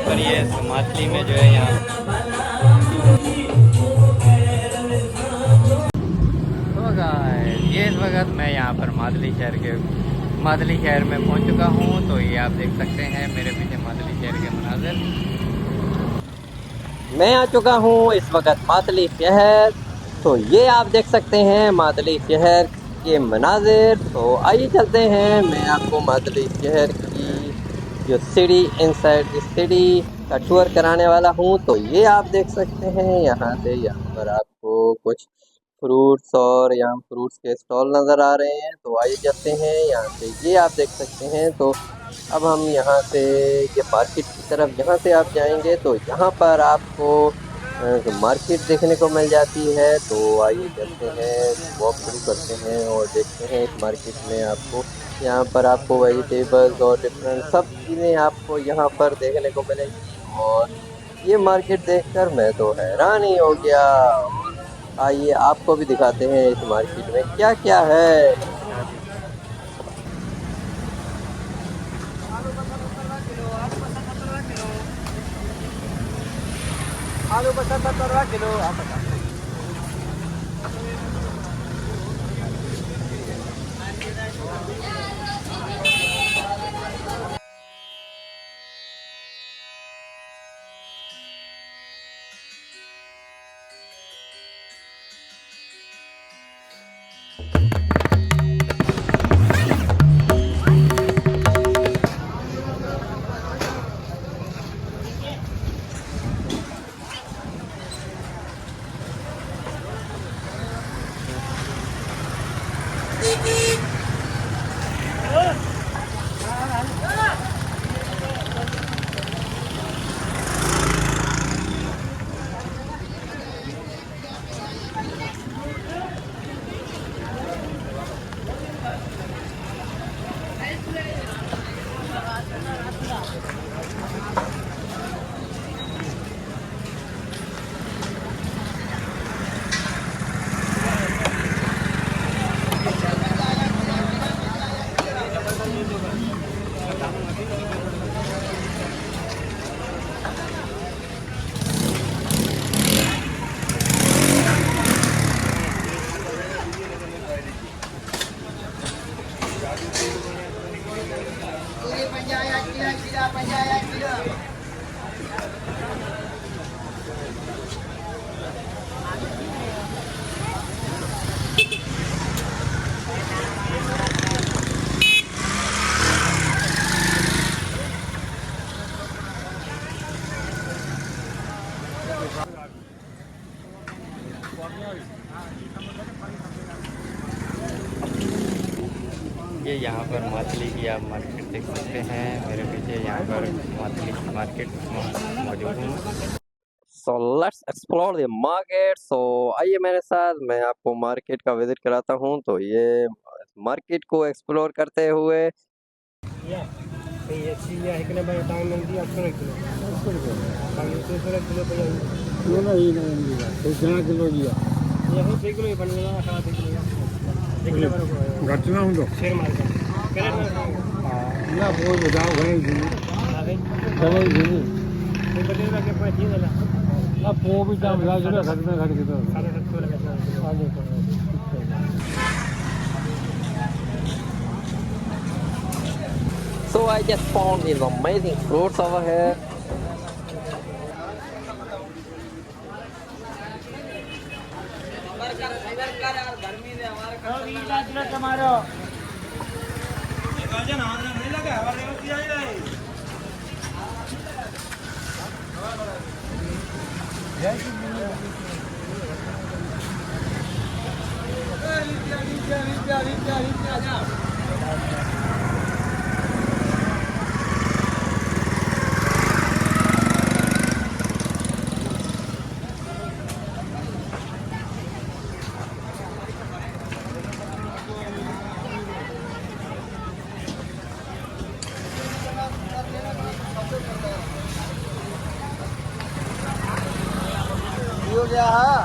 और ये माछली में जो है यहाँ तो गाइस ये इस वक्त मैं यहाँ पर मादली शहर में पहुँच चुका हूँ। तो ये आप देख सकते हैं मेरे पीछे मादली शहर के मनाज़िर। मैं आ चुका हूँ इस वक्त मादली शहर। तो ये आप देख सकते हैं मादली शहर के मनाजिर। तो आइए चलते हैं, मैं आपको मादली शहर की जो सिटी इनसाइड द सिटी का टूर कराने वाला हूँ। तो ये आप देख सकते हैं यहाँ पर आपको कुछ फ्रूट्स और यहाँ फ्रूट्स के स्टॉल नज़र आ रहे हैं। तो आइए चलते हैं यहाँ से, ये आप देख सकते हैं। तो अब हम यहाँ से ये मार्केट की तरफ यहाँ से आप जाएंगे तो यहाँ पर आपको मार्केट देखने को मिल जाती है। तो आइए चलते हैं, वॉक शुरू करते हैं और देखते हैं इस मार्केट में आपको यहाँ पर आपको वेजिटेबल्स और डिफरेंट सब चीज़ें आपको यहाँ पर देखने को मिलेंगी। और ये मार्केट देखकर मैं तो हैरान ही हो गया। आइए आपको भी दिखाते हैं इस मार्केट में क्या क्या है। आलू 70 किलो आप बता। ये यहाँ पर मछली की आप मार्केट देख सकते हैं, मेरे पीछे यहाँ पर मछली की मार्केट मौजूद हूँ। So let's explore the market. So आइए मेरे साथ, मैं आपको मार्केट का विजिट कराता हूँ। तो ये मार्केट को एक्सप्लोर करते हुए घटना हूँ तो ना वो बताओ अब वो भी दाम घटना घट के So I just found these amazing fruits over here. हो गया है।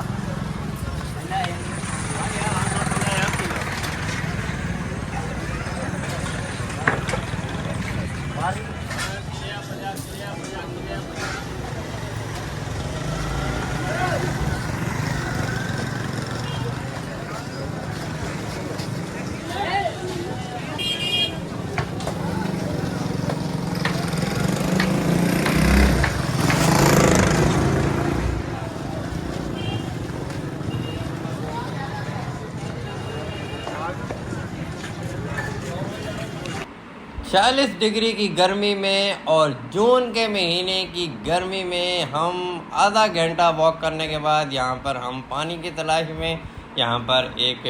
40 डिग्री की गर्मी में और जून के महीने की गर्मी में हम आधा घंटा वॉक करने के बाद यहाँ पर हम पानी की तलाश में यहाँ पर एक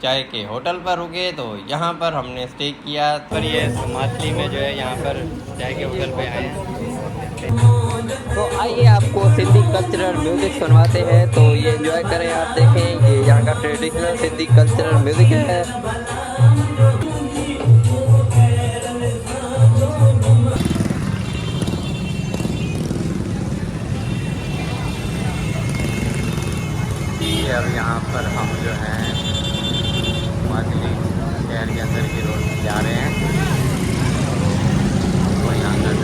चाय के होटल पर रुके। तो यहाँ पर हमने स्टे किया। पर ये हिमाचली में जो है यहाँ पर चाय के होटल पे आए हैं। तो आइए आपको सिंधी कल्चरल म्यूज़िक सुनवाते हैं, तो ये एंजॉय करें। आप देखें ये यहाँ का ट्रेडिशनल सिंधी कल्चरल म्यूज़िक है। ये अब यहाँ पर हम जो हैं हिमाचली शहर के अंदर की रोड जा रहे हैं। तो यहाँ का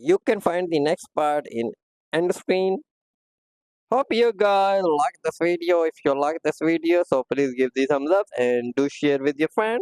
you can find the next part in end screen. Hope you guys like this video. If you like this video, so please give the thumbs up and do share with your friend.